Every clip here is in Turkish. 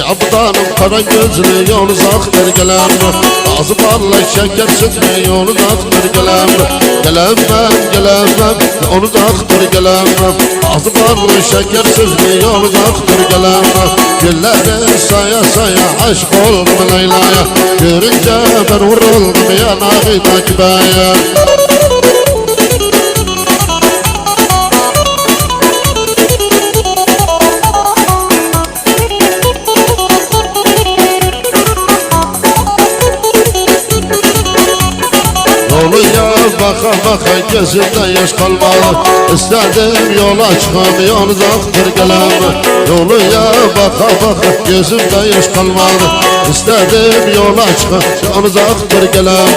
Abdanım kara gözlü yol uzaktır gelem. Ağzı barla şeker sütlü yol uzaktır gelem. Gelemem onu uzaktır gelem. Ağzı barla şeker sütlü yol uzaktır gelem. Gülleri saya saya aşk oldum Leyla'ya. Görünce ben vuruldum yanağına kibaya. Baka baka gözümde yaş kalmalı. İstedim yola çıkam yol uzaktır gelem. Yoluya baka baka gözümde yaş kalmalı. İstedim yola çıkam yol uzaktır gelem.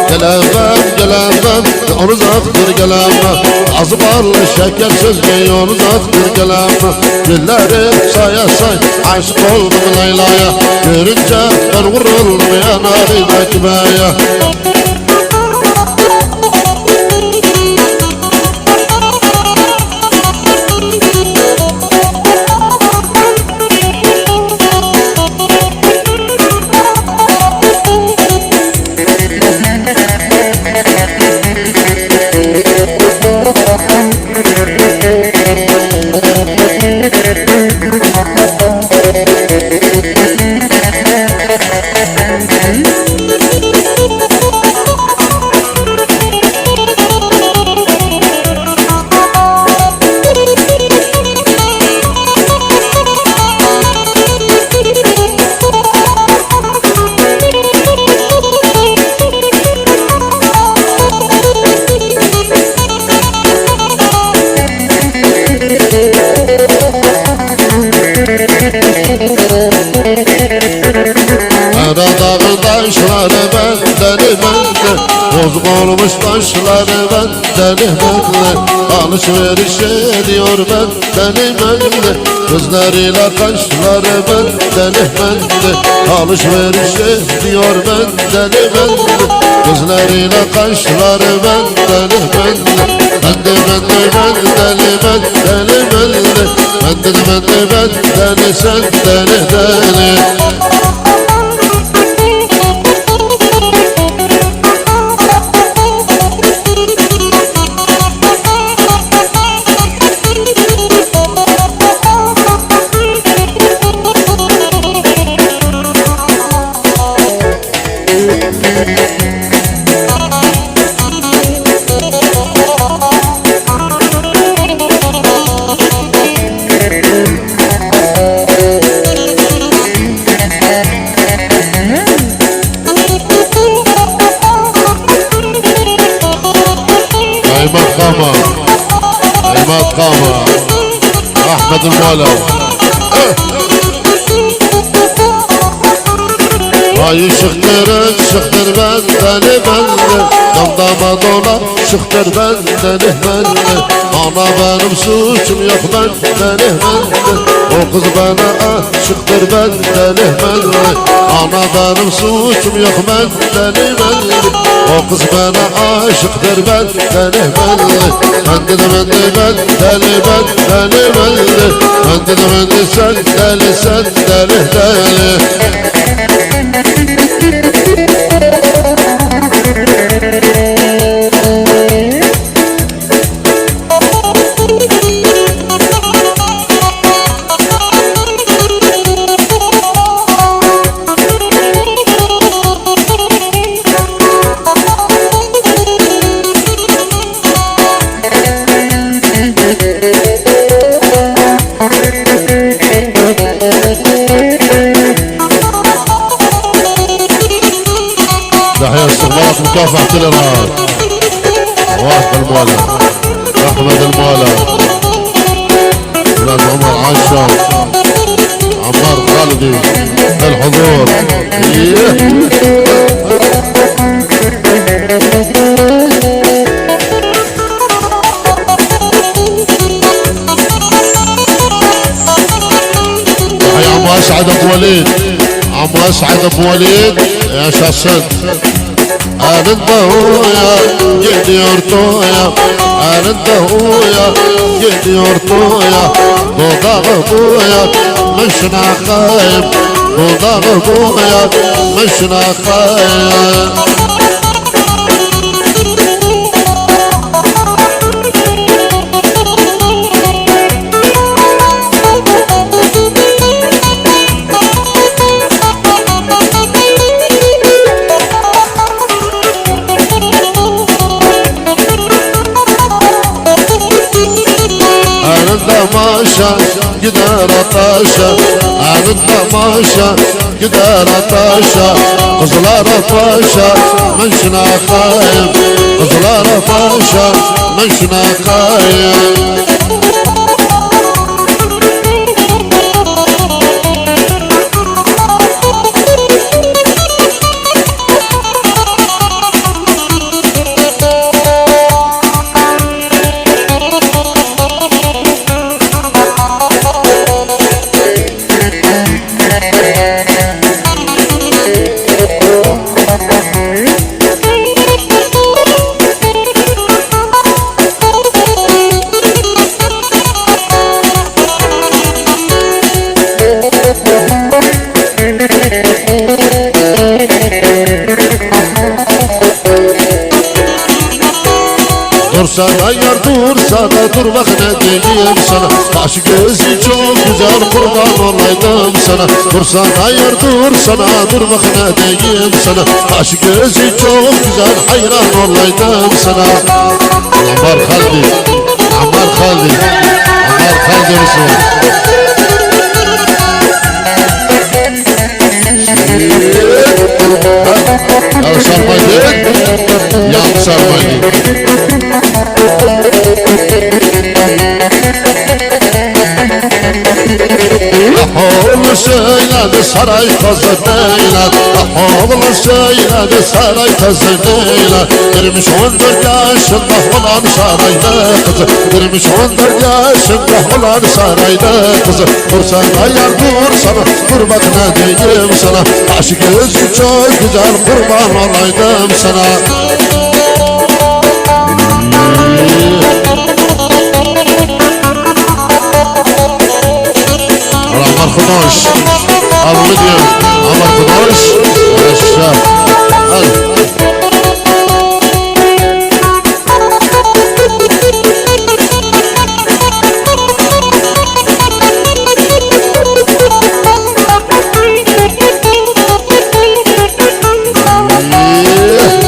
Gelemem yol uzaktır gelem. Ağzı barlı şeker sözlü yol uzaktır gelem. Gülleri saya say aşık oldum Leyla'ya. Görünce ben vuruldum yanağına kibaya. Taşları benden bozulmuş taşları benden alışveriş ediyor benden gözleriyle kaşları benden alışveriş ediyor benden gözleriyle kaşları benden senden deli. Aymat Kama Ahmet el-Muala Vay şıktır bendeni Damdama dola şıktır bendeni Ana benim suçum yok bendeni O kız bana aşıktır bendeni Ana benim suçum yok bendeni O kız bana aşıktır bendeni Ben dedim sen deli تحية استخبارات مكافحة الإرهاب واحد الموالى أحمد الموالى ولاد عمر عاشر عمار خالدي الحضور اسعد ابو وليد عمو اسعد ابو وليد يا شاسد انا الضويا جدي ورطويا انا الضويا جدي ورطويا ضوضاغ ابويا مشنا خايب ضوضاغ ابويا مشنا خايب الضماشة قدر طاشة عن الضماشة قدر طاشة قزلار طاشة منشنا خايب قزلار طاشة منشنا خايب Dursana yar dursana dur bak ne diyeyim sana Baş gözü çok güzel kurban olaydım sana Dursana yar dursana dur bak ne diyeyim sana Baş gözü çok güzel hayran olaydım sana Ammar Haldi Ammar Haldi Ammar Haldi Resul Ya sarmaydı Ya sarmaydı Ahol söyledi saray kazı deyler Ahol söyledi saray kazı deyler Girmiş 14 yaşında olan sarayda kızı Girmiş 14 yaşında olan sarayda kızı Dursana yar dursana dur bak ne diyeyim sana Baş gözü çok güzel kurban olaydım sana Ammar Kudoş Alını diyorum Ammar Kudoş Yaşa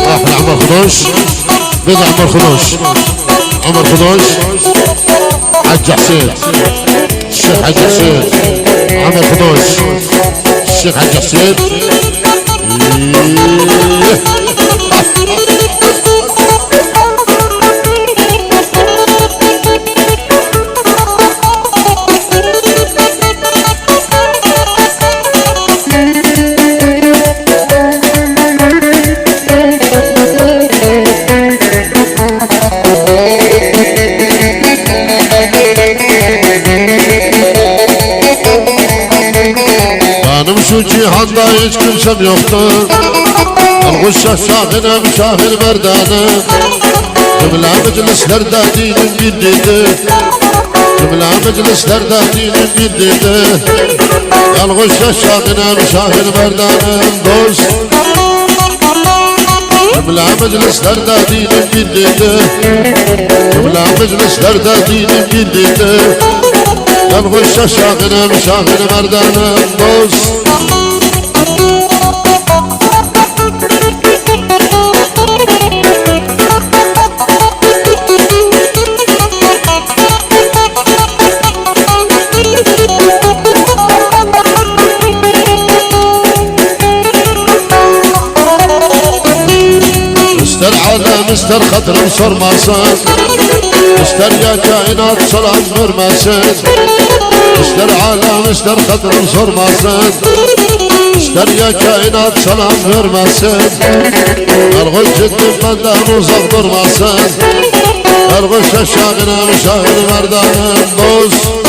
Hadi Ammar Kudoş Bir de Ammar Kudoş Ammar Kudoş Hacı Hüseyin الشيخ حاج حسين عمر خدوش الشيخ حاج حسين Şu cihanda hiç kimsem yoktu Al-Guşşah şahine müşahir merdane Cümle meclislerde dinim bildirdi Cümle meclislerde dinim bildirdi Al-Guşşah şahine müşahir merdane dost Cümle meclislerde dinim bildirdi Cümle meclislerde dinim bildirdi Al-Guşşah şahine müşahir merdane dost İster alem ister hatırım sormasın İster ya kainat salam vermesin İster alem ister hatırım sormasın İster ya kainat salam vermesin Erguş ciddim benden uzak durmasın Erguş aşağına müşahir merdanım dost